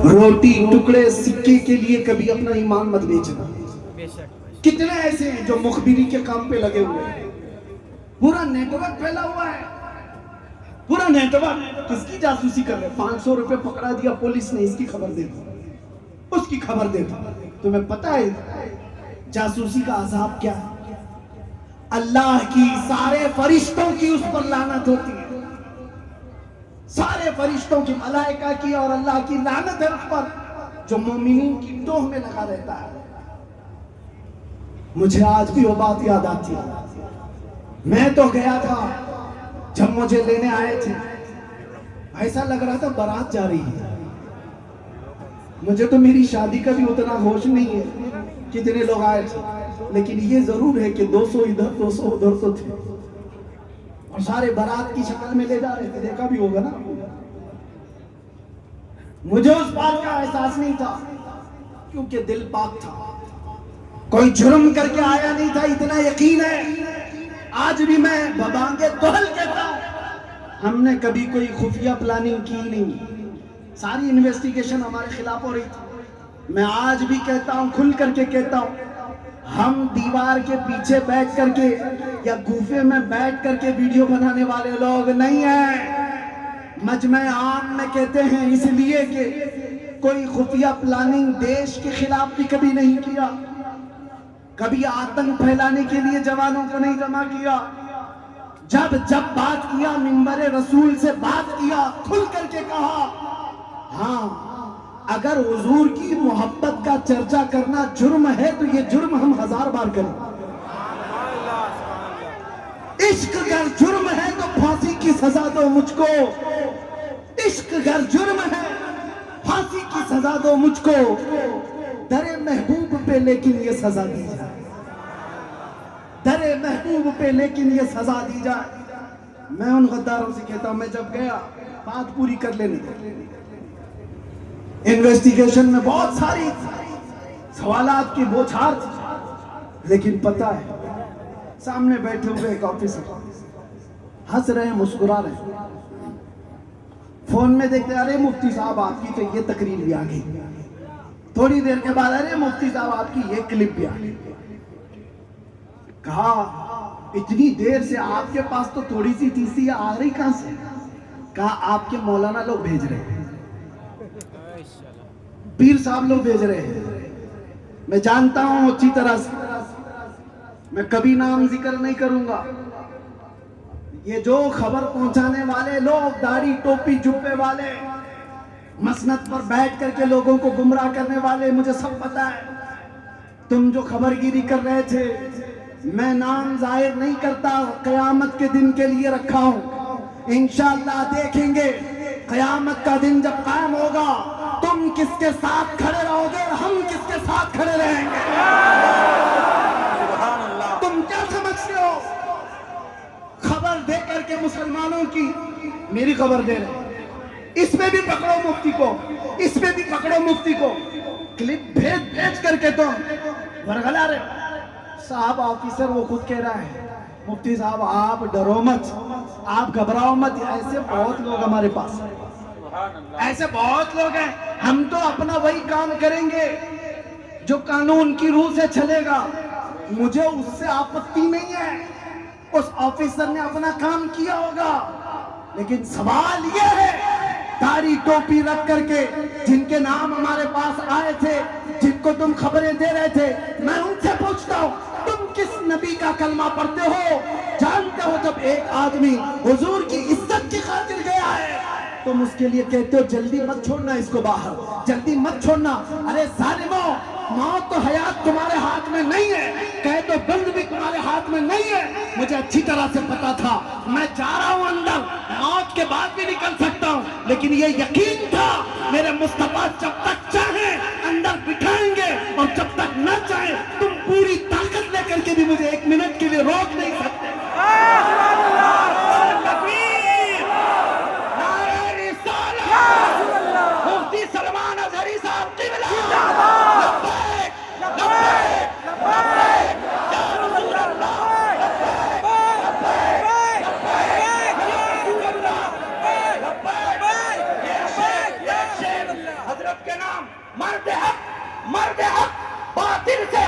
روٹی ٹکڑے سکے کے لیے کبھی اپنا ایمان مت بیچنا. کتنے ایسے ہیں جو مخبری کے کام پہ لگے ہوئے ہیں. پورا نیٹ ورک پھیلا ہوا ہے, پورا نیٹ ورک. کس کی جاسوسی کر رہے؟ 500 روپے پکڑا دیا پولیس نے, اس کی خبر دیتا, اس کی خبر دیتا. تمہیں پتہ ہے جاسوسی کا عذاب کیا ہے؟ اللہ کی سارے فرشتوں کی اس پر لعنت ہوتی ہے, سارے فرشتوں کی, ملائکہ کی, اور اللہ کی لعنت ہے اس پر جو مومنین کی ٹوہ میں لگا رہتا ہے. مجھے آج بھی وہ بات یاد آتی ہے. میں تو گیا تھا, جب مجھے لینے آئے تھے ایسا لگ رہا تھا بارات جا رہی ہے. مجھے تو میری شادی کا بھی اتنا ہوش نہیں ہے کتنے لوگ آئے تھے, لیکن یہ ضرور ہے کہ 200 ادھر 200 ادھر تو تھے, اور سارے بارات کی شکل میں لے جا رہے تھے. دیکھا بھی ہوگا نا. مجھے اس بات کا احساس نہیں تھا کیونکہ دل پاک تھا, کوئی جرم کر کے آیا نہیں تھا. اتنا یقین ہے آج بھی میں ببانگے دہل کہتا ہوں, ہم نے کبھی کوئی خفیہ پلاننگ کی نہیں. ساری انویسٹیگیشن ہمارے خلاف ہو رہی تھی. میں آج بھی کہتا ہوں, کھل کر کے کہتا ہوں, ہم دیوار کے پیچھے بیٹھ کر کے یا گوفے میں بیٹھ کر کے ویڈیو بنانے والے لوگ نہیں ہیں. مجمع عام میں کہتے ہیں اس لیے کہ کوئی خفیہ پلاننگ دیش کے خلاف بھی کبھی نہیں کیا, کبھی آتنک پھیلانے کے لیے جوانوں کو نہیں جمع کیا. جب بات کیا منبر رسول سے بات کیا, کھل کر کے کہا, ہاں اگر حضور کی محبت کا چرچا کرنا جرم ہے تو یہ جرم ہم 1000 بار کریں. عشق اگر جرم ہے تو پھانسی کی سزا دو مجھ کو, عشق اگر جرم ہے پھانسی کی سزا دو مجھ کو, در محبوب پہ لیکن یہ سزا دی جائے, در محبوب پہ لیکن یہ سزا دی جائے. میں ان غداروں سے کہتا ہوں, میں جب گیا بات پوری کر لینے دے. انویسٹیگیشن میں بہت ساری سوالات کی بوچھار تھی, لیکن پتہ ہے سامنے بیٹھے ہوئے ایک آفیسر ہنس رہے ہیں, مسکرا رہے ہیں. فون میں دیکھتے, ارے مفتی صاحب آپ کی تو یہ تقریر بھی آ گئی. تھوڑی دیر کے بعد, ارے مفتی صاحب آپ کی یہ کلپ بھی آ گئی. کہا اتنی دیر سے آپ کے پاس تو تھوڑی سی تیسری آ رہی کہاں سے؟ کہا آپ کے مولانا لوگ بھیج رہے ہیں, پیر صاحب لوگ بھیج رہے ہیں. میں جانتا ہوں اچھی طرح سے, میں کبھی نام ذکر نہیں کروں گا. یہ جو خبر پہنچانے والے لوگ, داڑھی ٹوپی جبے والے, مسند پر بیٹھ کر کے لوگوں کو گمراہ کرنے والے, مجھے سب پتا ہے. تم جو خبر گیری کر رہے تھے, میں نام ظاہر نہیں کرتا, قیامت کے دن کے لیے رکھا ہوں. انشاءاللہ دیکھیں گے قیامت کا دن جب قائم ہوگا, تم کس کے ساتھ کھڑے رہو گے اور ہم کس کے ساتھ کھڑے رہیں گے. تم کیا سمجھتے ہو خبر دے کر کے مسلمانوں کی؟ میری خبر دے رہے, اس میں بھی پکڑو مفتی کو, اس میں بھی پکڑو مفتی کو. کلپ بھیج کر کے تم ورغلا رہے صاحب. آفیسر وہ خود کہہ رہا ہے, مفتی صاحب آپ ڈرو مت, آپ گھبراؤ مت. ایسے بہت لوگ ہمارے پاس, ایسے بہت لوگ ہیں. ہم تو اپنا وہی کام کریں گے جو قانون کی روح سے چلے گا. مجھے اس سے آپتی نہیں ہے, اس آفیسر نے اپنا کام کیا ہوگا. لیکن سوال یہ ہے, داڑھی ٹوپی رکھ کر کے جن کے نام ہمارے پاس آئے تھے, جن کو تم خبریں دے رہے تھے, میں ان سے پوچھتا ہوں تم کس نبی کا کلمہ پڑھتے ہو؟ جانتے ہو جب ایک آدمی حضور کی عزت کی خاطر گیا ہے, تم اس کے لیے کہتے ہو جلدی مت چھوڑنا اس کو باہر, جلدی مت چھوڑنا. ارے ظالموں, موت تو حیات تمہارے ہاتھ میں نہیں ہے, قید و بند بھی تمہارے ہاتھ میں نہیں ہے. مجھے اچھی طرح سے پتا تھا میں جا رہا ہوں اندر, موت کے بعد بھی نکل سکتا ہوں, لیکن یہ یقین تھا میرے مصطفیٰ جب تک چاہیں اندر بٹھائیں گے, اور جب تک نہ چاہیں تم پوری طاقت لے کر کے بھی مجھے 1 منٹ کے لیے روک نہیں سکتے. مفتی سلمان اظہری صاحب کی کرام، مرد حق باطل سے